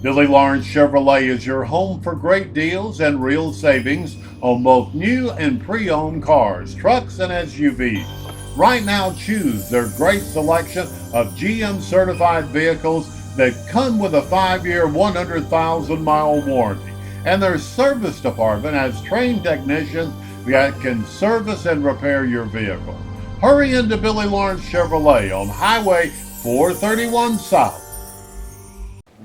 Billy Lawrence Chevrolet is your home for great deals and real savings on both new and pre-owned cars, trucks, and SUVs. Right now, choose their great selection of GM certified vehicles that come with a 5-year, 100,000-mile warranty. And their service department has trained technicians that can service and repair your vehicle. Hurry into Billy Lawrence Chevrolet on Highway 431 South.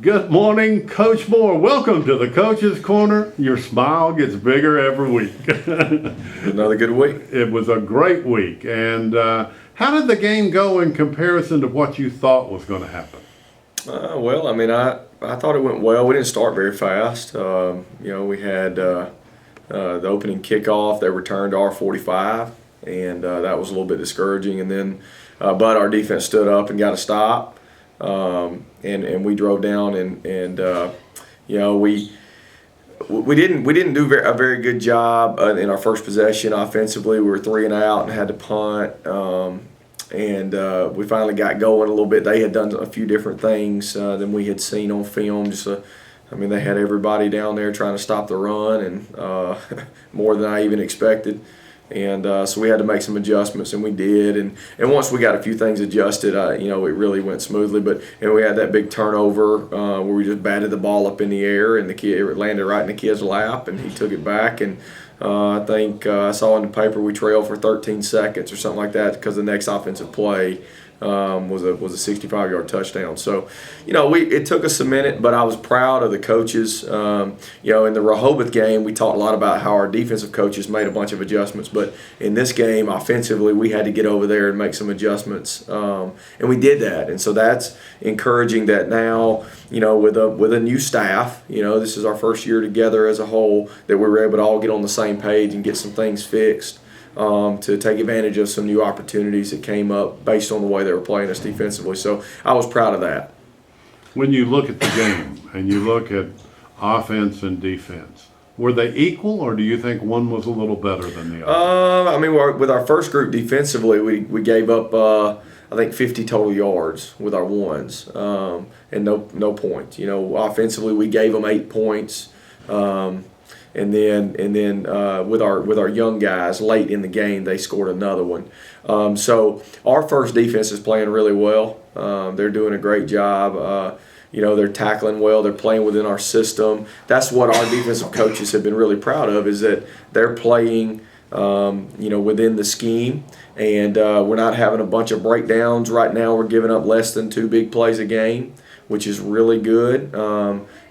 Good morning, Coach Moore. Welcome to the Coach's Corner. Your smile gets bigger every week. Another good week. It was a great week. And how did the game go in comparison to what you thought was going to happen? I thought it went well. We didn't start very fast. We had the opening kickoff. They returned to our 45, and that was a little bit discouraging. And then, but our defense stood up and got a stop. And we drove down and we didn't do a very good job in our first possession offensively. We were 3 and out and had to punt, we finally got going a little bit. They had done a few different things than we had seen on film. They had everybody down there trying to stop the run, and more than I even expected. And so we had to make some adjustments, and we did. And once we got a few things adjusted, it really went smoothly. But we had that big turnover where we just batted the ball up in the air, and it landed right in the kid's lap, and he took it back. And I think I saw in the paper we trailed for 13 seconds or something like that because the next offensive play was a 65-yard touchdown. So, it took us a minute, but I was proud of the coaches. In the Rehoboth game, we talked a lot about how our defensive coaches made a bunch of adjustments, but in this game, offensively, we had to get over there and make some adjustments, and we did that. And so that's encouraging that now, with a new staff, this is our first year together as a whole, that we were able to all get on the same page and get some things fixed. To take advantage of some new opportunities that came up based on the way they were playing us defensively. So I was proud of that. When you look at the game and you look at offense and defense, were they equal, or do you think one was a little better than the other? With our first group defensively, we gave up, 50 total yards with our ones, and no points. Offensively, we gave them 8 points. And then with our young guys late in the game, they scored another one. So our first defense is playing really well. They're doing a great job. They're tackling well. They're playing within our system. That's what our defensive coaches have been really proud of, is that they're playing within the scheme. And we're not having a bunch of breakdowns. Right now we're giving up less than 2 big plays a game, which is really good.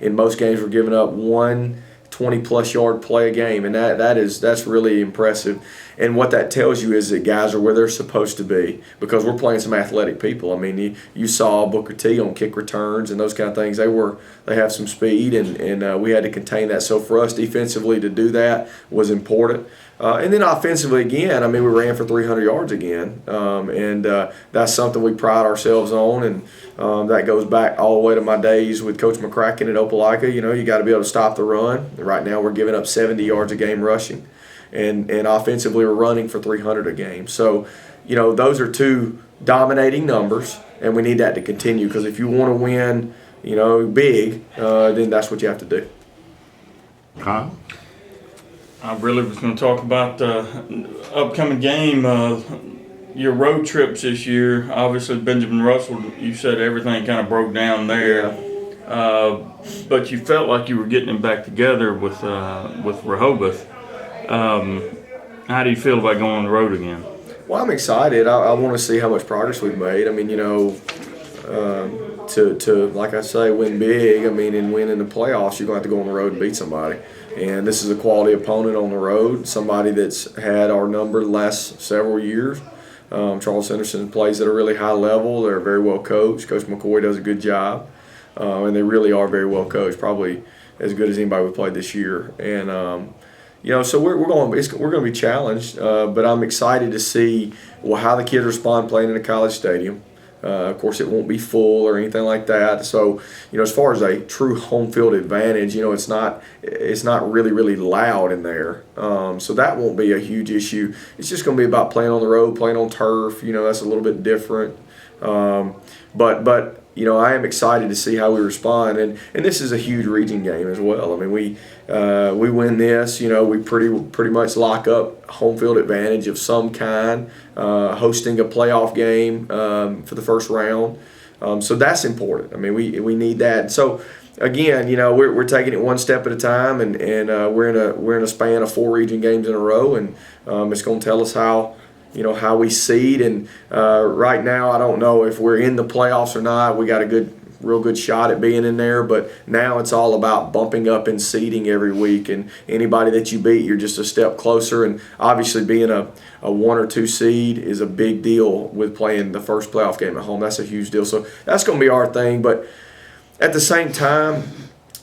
In most games we're giving up 1 20-plus yard play a game, and that's really impressive. And what that tells you is that guys are where they're supposed to be, because we're playing some athletic people. You saw Booker T on kick returns and those kind of things. They have some speed, and we had to contain that. So for us defensively to do that was important. And then offensively again, we ran for 300 yards again, and that's something we pride ourselves on, and that goes back all the way to my days with Coach McCracken at Opelika. You got to be able to stop the run. Right now we're giving up 70 yards a game rushing, and offensively we're running for 300 a game. So, those are 2 dominating numbers, and we need that to continue, because if you want to win, big, then that's what you have to do. Kyle? I really was going to talk about the upcoming game, your road trips this year. Obviously, Benjamin Russell, you said everything kind of broke down there. But you felt like you were getting them back together with Rehoboth. How do you feel about going on the road again? Well, I'm excited. I want to see how much progress we've made. To like I say, win big. And win in the playoffs, you're going to have to go on the road and beat somebody. And this is a quality opponent on the road, somebody that's had our number the last several years. Charles Henderson plays at a really high level. They're very well coached. Coach McCoy does a good job. And they really are very well coached, probably as good as anybody we've played this year. And so we're going to be challenged, but I'm excited to see how the kids respond playing in a college stadium. Of course, it won't be full or anything like that. So, as far as a true home field advantage, it's not really, really loud in there. So that won't be a huge issue. It's just going to be about playing on the road, playing on turf. That's a little bit different. But I am excited to see how we respond, and this is a huge region game as well. I mean, we win this, we pretty much lock up home field advantage of some kind, hosting a playoff game for the first round. So that's important. I mean, we need that. So again, we're taking it one step at a time, and we're in a span of 4 region games in a row, and it's going to tell us how we seed. And right now, I don't know if we're in the playoffs or not. We got a real good shot at being in there, but now it's all about bumping up in seeding every week, and anybody that you beat, you're just a step closer. And obviously being a 1 or 2 seed is a big deal with playing the first playoff game at home. That's a huge deal. So that's going to be our thing. But at the same time,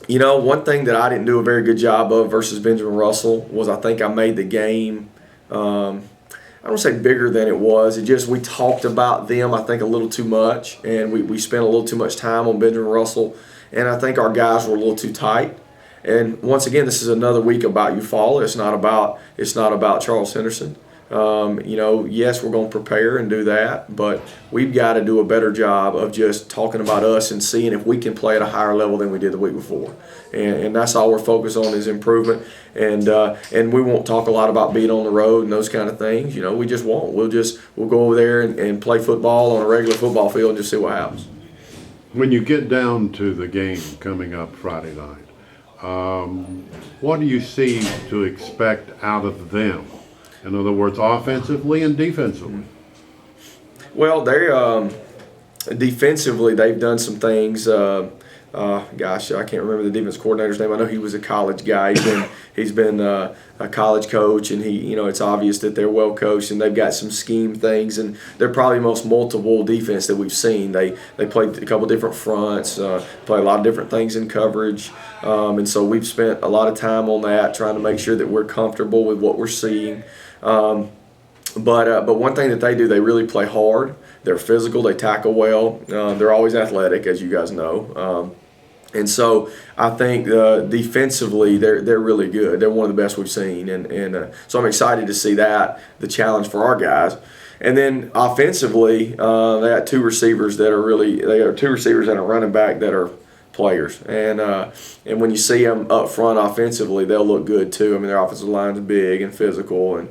one thing that I didn't do a very good job of versus Benjamin Russell was I think I made the game, I don't say bigger than it was. It just, we talked about them, I think, a little too much, and we spent a little too much time on Benjamin Russell, and I think our guys were a little too tight. And once again, this is another week about Eufaula. It's not about Charles Henderson. Yes, we're going to prepare and do that, but we've got to do a better job of just talking about us and seeing if we can play at a higher level than we did the week before. And that's all we're focused on is improvement. And we won't talk a lot about being on the road and those kind of things. We just won't. We'll go over there and play football on a regular football field and just see what happens. When you get down to the game coming up Friday night, what do you see to expect out of them? In other words, offensively and defensively. Well, they're defensively, they've done some things. I can't remember the defense coordinator's name. I know he was a college guy. He's been a college coach, and it's obvious that they're well coached, and they've got some scheme things, and they're probably the most multiple defense that we've seen. They played a couple different fronts, play a lot of different things in coverage, and so we've spent a lot of time on that, trying to make sure that we're comfortable with what we're seeing. But one thing that they do, they really play hard. They're physical. They tackle well. They're always athletic, as you guys know. And so I think defensively they're really good. They're one of the best we've seen, and so I'm excited to see that, the challenge for our guys. And then offensively, they got 2 receivers that are running back that are players, and when you see them up front offensively, they'll look good too. I mean, their offensive line's big and physical,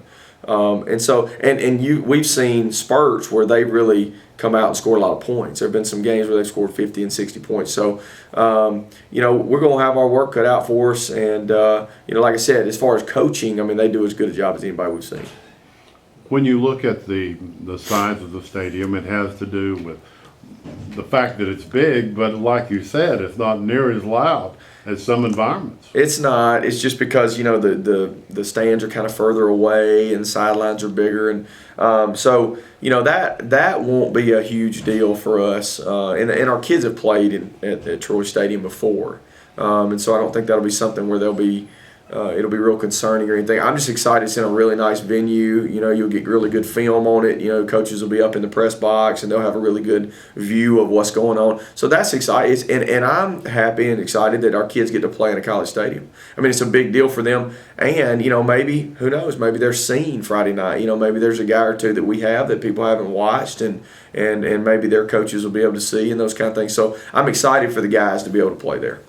we've seen spurts where they really come out and score a lot of points. There have been some games where they've scored 50 and 60 points. So, we're going to have our work cut out for us. And, like I said, as far as coaching, I mean, they do as good a job as anybody we've seen. When you look at the size of the stadium, it has to do with the fact that it's big, but like you said, it's not near as loud as some environments. It's not. It's just because the stands are kind of further away and the sidelines are bigger, and so that won't be a huge deal for us. And our kids have played at Troy Stadium before, and so I don't think that'll be something where it'll be real concerning or anything. I'm just excited. It's in a really nice venue. You'll get really good film on it. Coaches will be up in the press box, and they'll have a really good view of what's going on. So that's exciting. And I'm happy and excited that our kids get to play in a college stadium. I mean, it's a big deal for them. And, maybe, who knows, maybe they're seen Friday night. Maybe there's a guy or two that we have that people haven't watched, and maybe their coaches will be able to see and those kind of things. So I'm excited for the guys to be able to play there.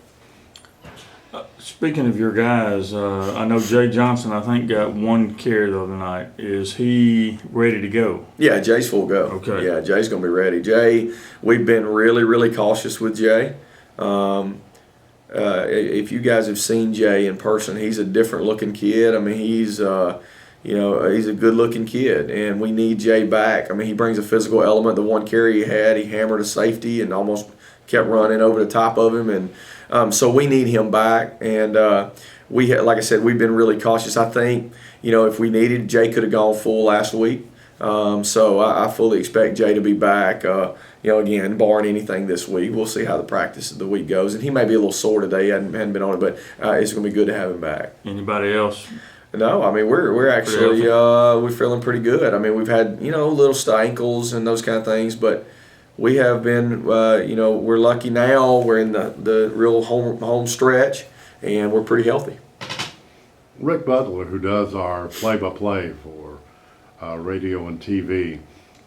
Speaking of your guys, I know Jay Johnson, I think, got 1 carry the other night. Is he ready to go? Yeah, Jay's full go. Okay. Yeah, Jay's going to be ready. Jay, we've been really, really cautious with Jay. If you guys have seen Jay in person, he's a different looking kid. I mean, he's a good-looking kid, and we need Jay back. I mean, he brings a physical element. The 1 carry he had, he hammered a safety and almost kept running over the top of him, and so we need him back. And like I said, we've been really cautious. I think, if we needed, Jay could have gone full last week. So I fully expect Jay to be back. Again, barring anything this week, we'll see how the practice of the week goes. And he may be a little sore today. He hadn't been on it, but it's going to be good to have him back. Anybody else? No, I mean we're actually we're feeling pretty good. I mean we've had little ankles and those kind of things, but we have been we're lucky now. We're in the real home stretch, and we're pretty healthy. Rick Butler, who does our play-by-play for radio and TV,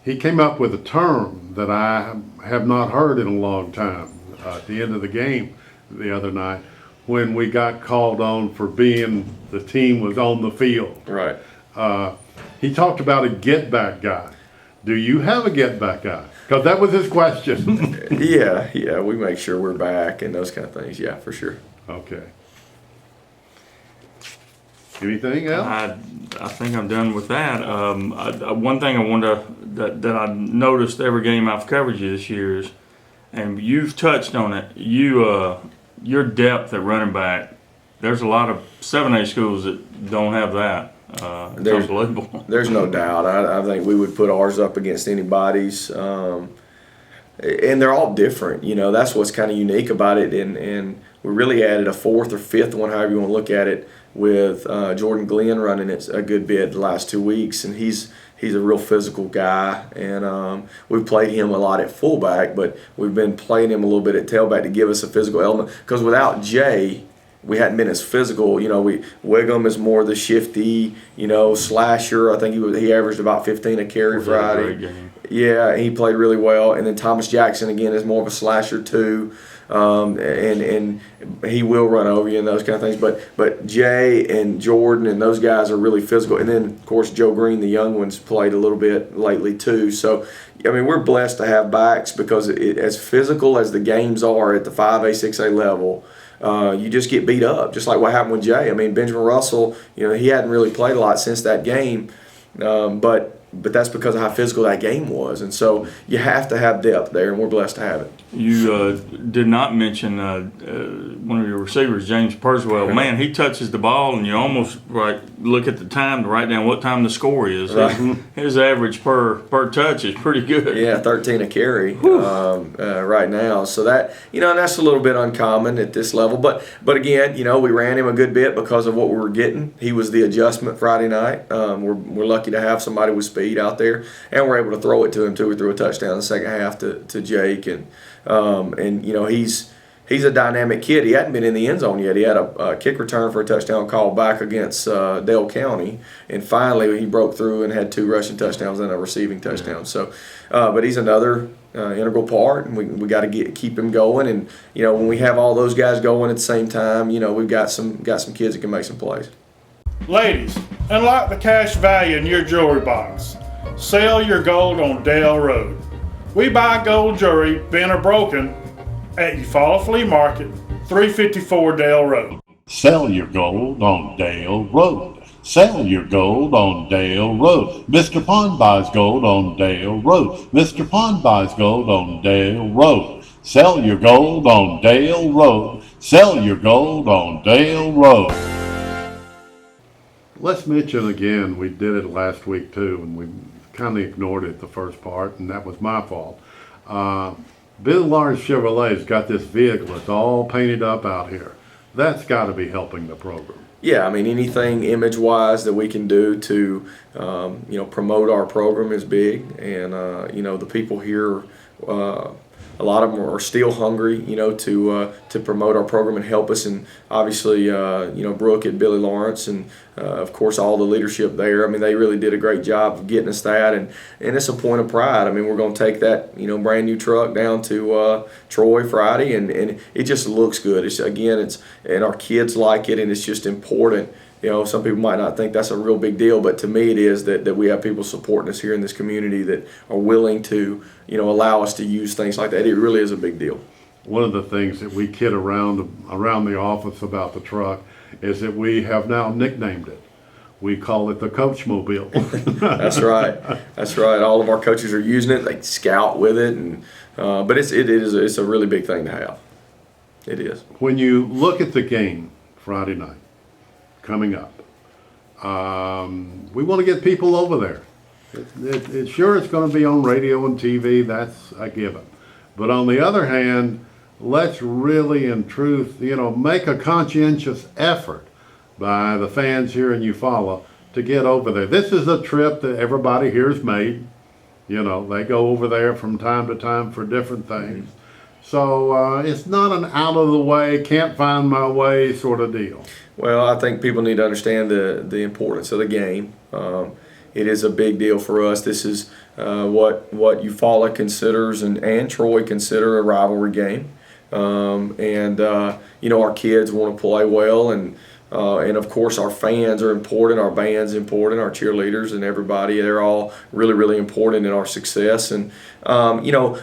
he came up with a term that I have not heard in a long time at the end of the game the other night when we got called on for being the team was on the field. Right. He talked about a get back guy. Do you have a get back guy? Because that was his question. Yeah, we make sure we're back and those kind of things. Yeah, for sure. Okay. Anything else? I think I'm done with that. One thing I wanted that I noticed every game I've covered you this year is, and you've touched on it, your depth at running back. There's a lot of 7A schools that don't have that. It's unbelievable. There's no doubt. I think we would put ours up against anybody's. And they're all different. That's what's kind of unique about it. And we really added a fourth or fifth one, however you want to look at it, with Jordan Glenn running it a good bit the last 2 weeks. And he's a real physical guy. And we've played him a lot at fullback, but we've been playing him a little bit at tailback to give us a physical element. Because without Jay, we hadn't been as physical. Wiggum is more the shifty, slasher. I think he averaged about 15 a carry Friday. Yeah, he played really well. And then Thomas Jackson, again, is more of a slasher too. And he will run over you and those kind of things. But Jay and Jordan and those guys are really physical. And then, of course, Joe Green, the young ones, played a little bit lately too. So, we're blessed to have backs because as physical as the games are at the 5A, 6A level, you just get beat up, just like what happened with Jay. Benjamin Russell, he hadn't really played a lot since that game, but that's because of how physical that game was. And so you have to have depth there, and we're blessed to have it. You did not mention one of your receivers, James Perswell. Man, he touches the ball, and you almost look at the time to write down what time the score is. Right. His average per touch is pretty good. Yeah, 13 a carry right now. So that and that's a little bit uncommon at this level. But again, we ran him a good bit because of what we were getting. He was the adjustment Friday night. We're lucky to have somebody with speed out there, and we're able to throw it to him too. We threw a touchdown in the second half to Jake, and he's a dynamic kid. He hadn't been in the end zone yet. He had a kick return for a touchdown call back against Dale County, and finally he broke through and had 2 rushing touchdowns and a receiving touchdown. So, but he's another integral part, and we got to keep him going. And when we have all those guys going at the same time, we've got some kids that can make some plays. Ladies, unlock the cash value in your jewelry box. Sell your gold on Dale Road. We buy gold jewelry, bent or broken, at Eufaula Flea Market, 354 Dale Road. Sell your gold on Dale Road. Sell your gold on Dale Road. Mr. Pond buys gold on Dale Road. Mr. Pond buys gold on Dale Road. Sell your gold on Dale Road. Sell your gold on Dale Road. Let's mention again, we did it last week too, and we kind of ignored it the first part, and that was my fault. Bill Lawrence Chevrolet's got this vehicle. It's all painted up out here. That's got to be helping the program. Yeah, anything image-wise that we can do to, promote our program is big, and the people here. A lot of them are still hungry, to promote our program and help us. And obviously, Brooke at Billy Lawrence and, of course, all the leadership there. They really did a great job of getting us that. And it's a point of pride. We're going to take that, brand new truck down to Troy Friday, and it just looks good. And our kids like it, and it's just important. Some people might not think that's a real big deal, but to me it is that we have people supporting us here in this community that are willing to, allow us to use things like that. It really is a big deal. One of the things that we kid around the office about the truck is that we have now nicknamed it. We call it the Coachmobile. That's right. That's right. All of our coaches are using it. They scout with it, and but it's a really big thing to have. It is. When you look at the game Friday night coming up, we want to get people over there. It's sure it's going to be on radio and TV. That's a given. But on the other hand, let's really, in truth, make a conscientious effort by the fans here in Eufaula to get over there. This is a trip that everybody here's made. They go over there from time to time for different things. So it's not an out of the way, can't find my way sort of deal. Well, I think people need to understand the importance of the game. it is a big deal for us. This is what Eufaula considers and Troy consider a rivalry game. Our kids want to play well, and of course our fans are important, our band's important, our cheerleaders and everybody, they're all really, really important in our success. And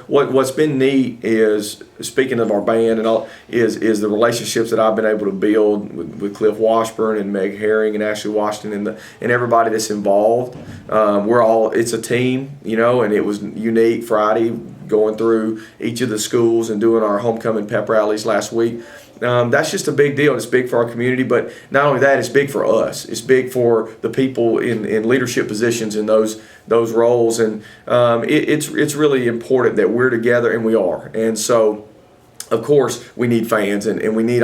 what's been neat is, speaking of our band and all, is the relationships that I've been able to build with Cliff Washburn and Meg Herring and Ashley Washington and everybody that's involved. It's a team, and it was unique Friday going through each of the schools and doing our homecoming pep rallies last week. That's just a big deal. It's big for our community, but not only that, it's big for us. It's big for the people in leadership positions in those roles, and it's really important that we're together, and we are. And so, of course, we need fans and we need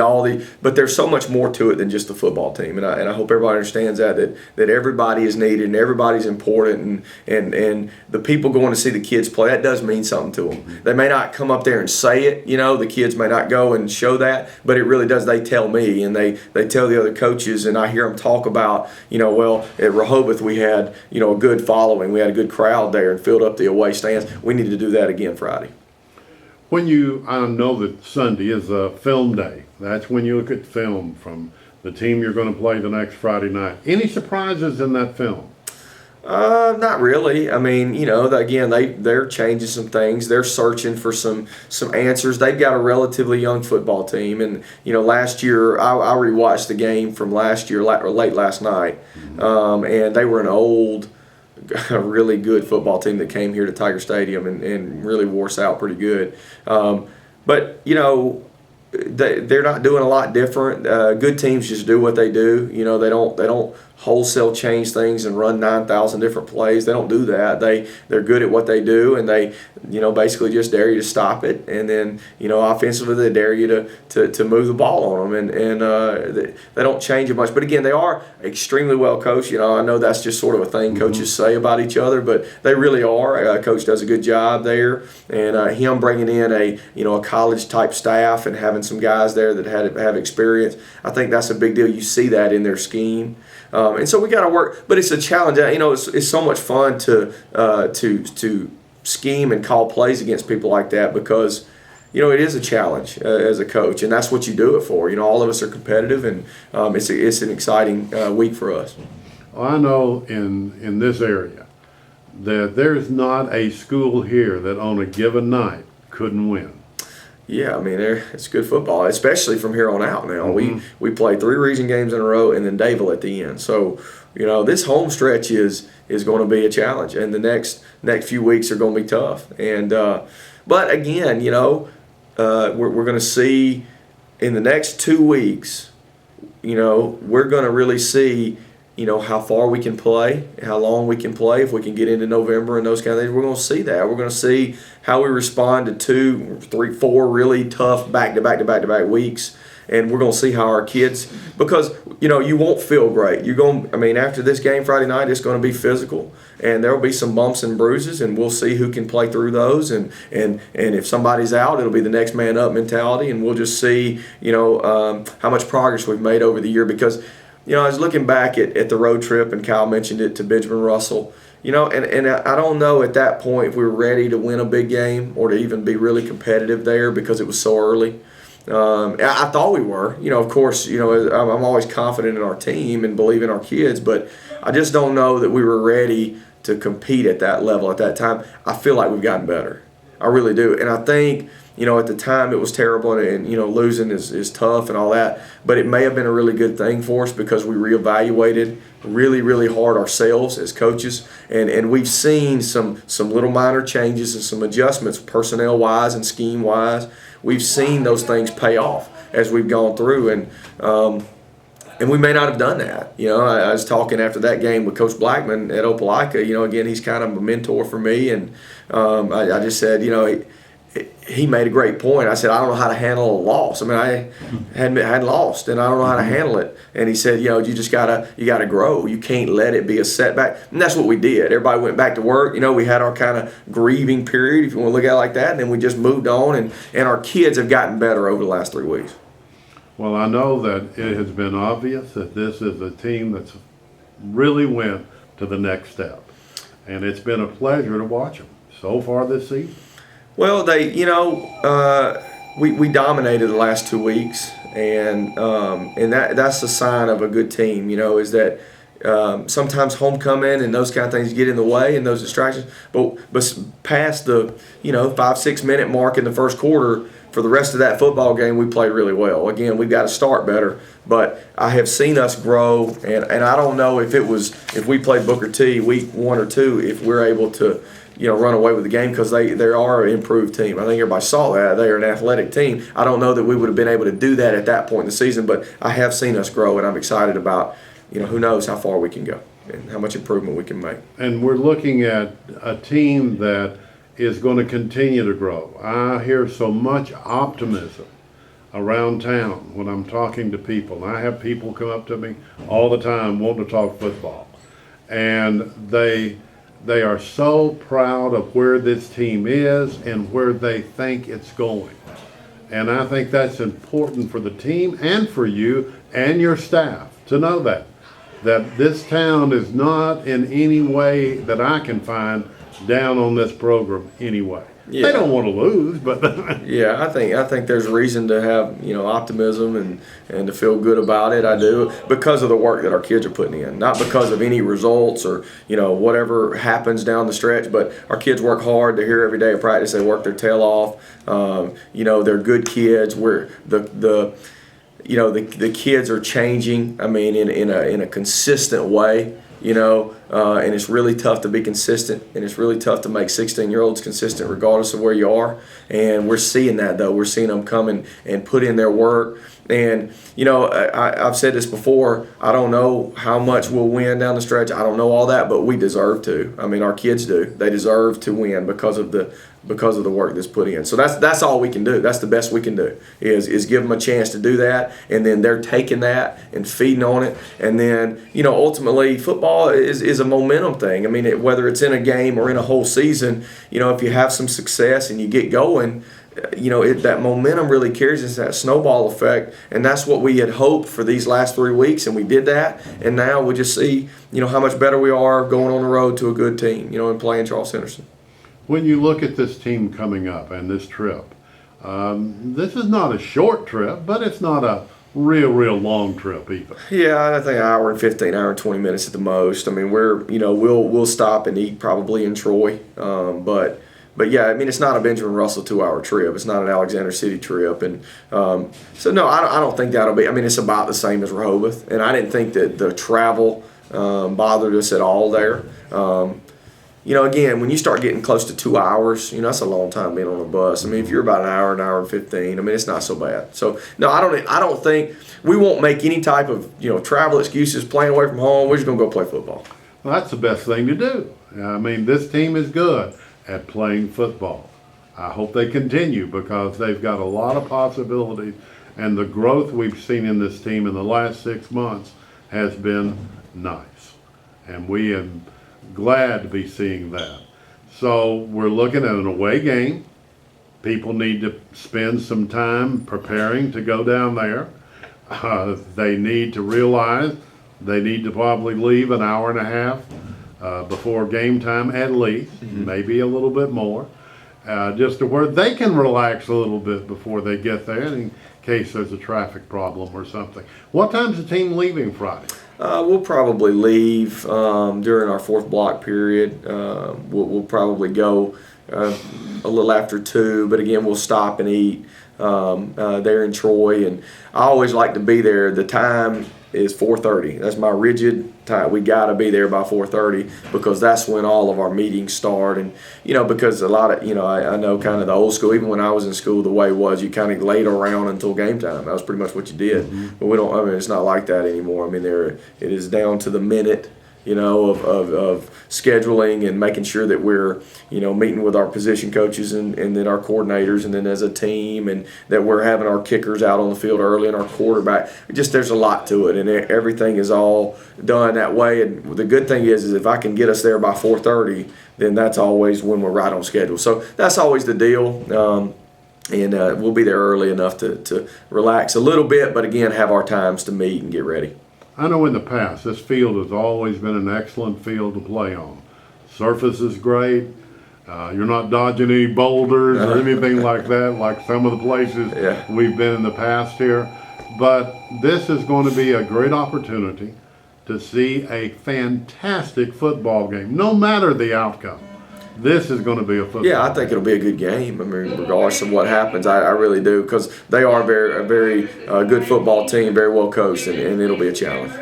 but there's so much more to it than just the football team. And I hope everybody understands that everybody is needed and everybody's important, and the people going to see the kids play, that does mean something to them. They may not come up there and say it, the kids may not go and show that, but it really does. They tell me, and they tell the other coaches, and I hear them talk about, well, at Rehoboth we had, a good following. We had a good crowd there and filled up the away stands. We need to do that again Friday. I know that Sunday is a film day. That's when you look at film from the team you're going to play the next Friday night. Any surprises in that film? Not really. I mean, again, they're changing some things. They're searching for some answers. They've got a relatively young football team, and last year I rewatched the game from last year, late last night, and they were an old, a really good football team that came here to Tiger Stadium and really wore us out pretty good. But they're not doing a lot different. Good teams just do what they do. They don't wholesale change things and run 9,000 different plays. They don't do that. They're good at what they do, and they basically just dare you to stop it, and then offensively they dare you to move the ball on them, and they don't change it much. But again, they are extremely well coached. I know that's just sort of a thing coaches say about each other, but they really are. Coach does a good job there, and him bringing in a college type staff and having some guys there that have experience, I think that's a big deal. You see that in their scheme. And so we got to work, but it's a challenge. It's so much fun to scheme and call plays against people like that, because it is a challenge as a coach, and that's what you do it for. All of us are competitive, and it's an exciting week for us. Well, I know in this area that there's not a school here that on a given night couldn't win. Yeah, I mean, it's good football, especially from here on out now. Mm-hmm. We play 3 region games in a row and then Dayville at the end. So, this home stretch is going to be a challenge, and the next few weeks are going to be tough. And but again, we're going to see in the next 2 weeks, we're going to really see how far we can play, how long we can play, if we can get into November and those kind of things. We're going to see that. We're going to see how we respond to 2, 3, 4 really tough back-to-back weeks. And we're going to see how our kids, because, you won't feel great. After this game Friday night, it's going to be physical. And there will be some bumps and bruises, and we'll see who can play through those. And if somebody's out, it'll be the next man up mentality. And we'll just see, how much progress we've made over the year. Because, I was looking back at the road trip, and Kyle mentioned it, to Benjamin Russell. And I don't know at that point if we were ready to win a big game or to even be really competitive there, because it was so early. I thought we were. Of course, I'm always confident in our team and believe in our kids, but I just don't know that we were ready to compete at that level at that time. I feel like we've gotten better. I really do. And I think, at the time it was terrible, and losing is tough and all that, but it may have been a really good thing for us, because we reevaluated really, really hard ourselves as coaches, and we've seen some little minor changes and some adjustments personnel-wise and scheme-wise. We've seen those things pay off as we've gone through, and we may not have done that. I was talking after that game with Coach Blackman at Opelika. Again, he's kind of a mentor for me, and I just said, he made a great point. I said, I don't know how to handle a loss. I hadn't lost, and I don't know how to handle it. And he said, you just gotta grow. You can't let it be a setback. And that's what we did. Everybody went back to work. We had our kind of grieving period, if you want to look at it like that, and then we just moved on. And our kids have gotten better over the last 3 weeks. Well, I know that it has been obvious that this is a team that's really went to the next step. And it's been a pleasure to watch them so far this season. Well, we dominated the last 2 weeks, and that's a sign of a good team. Is that sometimes homecoming and those kind of things get in the way and those distractions. But past the 5-6 minute mark in the first quarter, for the rest of that football game, we played really well. Again, we've got to start better, but I have seen us grow, and I don't know if we played Booker T week 1 or 2, if we're able to run away with the game, because they are an improved team. I think everybody saw that. They are an athletic team. I don't know that we would have been able to do that at that point in the season, but I have seen us grow, and I'm excited about who knows how far we can go and how much improvement we can make. And we're looking at a team that is going to continue to grow. I hear so much optimism around town when I'm talking to people. I have people come up to me all the time wanting to talk football. And they are so proud of where this team is and where they think it's going. And I think that's important for the team and for you and your staff to know that this town is not in any way that I can find down on this program anyway. Yeah. They don't want to lose, but yeah, I think there's reason to have optimism and to feel good about it. I do, because of the work that our kids are putting in, not because of any results or whatever happens down the stretch. But our kids work hard. They're here every day at practice. They work their tail off. They're good kids. The kids are changing. I mean, in a consistent way. And it's really tough to be consistent, and it's really tough to make 16-year-olds consistent regardless of where you are. And we're seeing that, though. We're seeing them come and put in their work. And, I've said this before, I don't know how much we'll win down the stretch. I don't know all that, but we deserve to. I mean, our kids do. They deserve to win because of the work that's put in. So that's all we can do. That's the best we can do is give them a chance to do that, and then they're taking that and feeding on it. And then, ultimately, football is a momentum thing. I mean, whether it's in a game or in a whole season, if you have some success and you get going, that momentum really carries us, that snowball effect, and that's what we had hoped for these last 3 weeks, and we did that. And now we just see, how much better we are going on the road to a good team, and playing Charles Henderson. When you look at this team coming up and this trip, this is not a short trip, but it's not a real long trip either. Yeah, I think an hour and 15, hour and 20 minutes at the most. I mean, we'll stop and eat probably in Troy, but yeah, I mean, it's not a Benjamin Russell 2-hour trip. It's not an Alexander City trip, and so no, I don't think that'll be. I mean, it's about the same as Rehoboth, and I didn't think that the travel bothered us at all there. Again, when you start getting close to 2 hours, that's a long time being on a bus. I mean, if you're about an hour and 15, I mean, it's not so bad. So, no, I don't think we won't make any type of, travel excuses, playing away from home. We're just going to go play football. Well, that's the best thing to do. I mean, this team is good at playing football. I hope they continue because they've got a lot of possibilities, and the growth we've seen in this team in the last 6 months has been nice. And we are glad to be seeing that. So we're looking at an away game. People need to spend some time preparing to go down there. They need to realize they need to probably leave an hour and a half before game time at least, maybe a little bit more, just to where they can relax a little bit before they get there in case there's a traffic problem or something. What time's the team leaving Friday? We'll probably leave during our fourth block period. We'll probably go a little after 2, but again, we'll stop and eat there in Troy. And I always like to be there. The time is 4:30. That's my rigid time. We got to be there by 4:30 because that's when all of our meetings start. And because a lot of I know kind of the old school. Even when I was in school, the way was you kind of laid around until game time. That was pretty much what you did. But we don't. I mean, it's not like that anymore. I mean, it is down to the minute. Of scheduling and making sure that we're, meeting with our position coaches and then our coordinators and then as a team, and that we're having our kickers out on the field early and our quarterback. There's a lot to it, and everything is all done that way. And the good thing is if I can get us there by 4:30, then that's always when we're right on schedule. So that's always the deal. And we'll be there early enough to relax a little bit, but again, have our times to meet and get ready. I know in the past this field has always been an excellent field to play on. Surface is great. You're not dodging any boulders or anything like that, like some of the places we've been in the past here. But this is going to be a great opportunity to see a fantastic football game, no matter the outcome. This is going to be a football Yeah, I think it'll be a good game. I mean, regardless of what happens, I really do, because they are a very good football team, very well coached, and it'll be a challenge.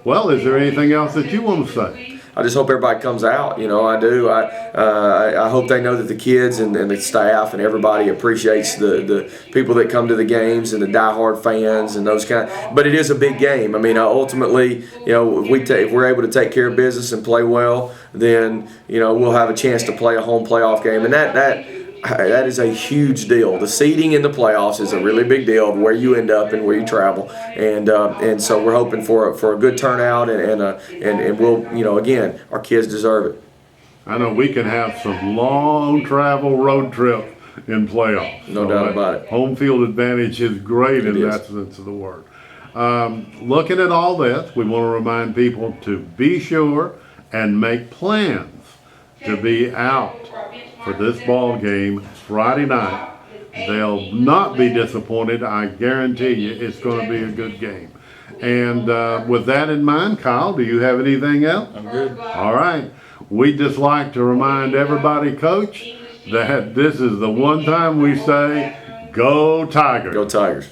Well, is there anything else that you want to say? I just hope everybody comes out. I do. I hope they know that the kids and the staff and everybody appreciates the people that come to the games and the diehard fans and those kind. But it is a big game. I mean, ultimately, if we're able to take care of business and play well, then we'll have a chance to play a home playoff game, and that is a huge deal. The seeding in the playoffs is a really big deal of where you end up and where you travel, and so we're hoping for a good turnout, and we'll again, our kids deserve it. I know we can have some long travel road trip in playoffs. No doubt about it. Home field advantage is great in that sense of the word. Looking at all this, we want to remind people to be sure and make plans to be out for this ball game Friday night. They'll not be disappointed. I guarantee you it's going to be a good game. And with that in mind, Kyle, do you have anything else? I'm good. All right. We'd just like to remind everybody, Coach, that this is the one time we say, go Tigers. Go Tigers.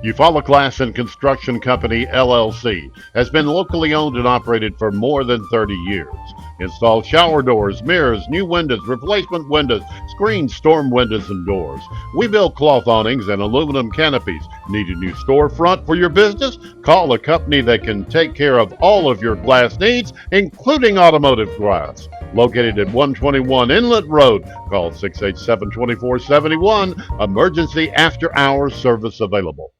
Eufaula Glass and Construction Company, LLC, has been locally owned and operated for more than 30 years. Install shower doors, mirrors, new windows, replacement windows, screens, storm windows, and doors. We build cloth awnings and aluminum canopies. Need a new storefront for your business? Call a company that can take care of all of your glass needs, including automotive glass. Located at 121 Inlet Road. Call 687-2471. Emergency after-hours service available.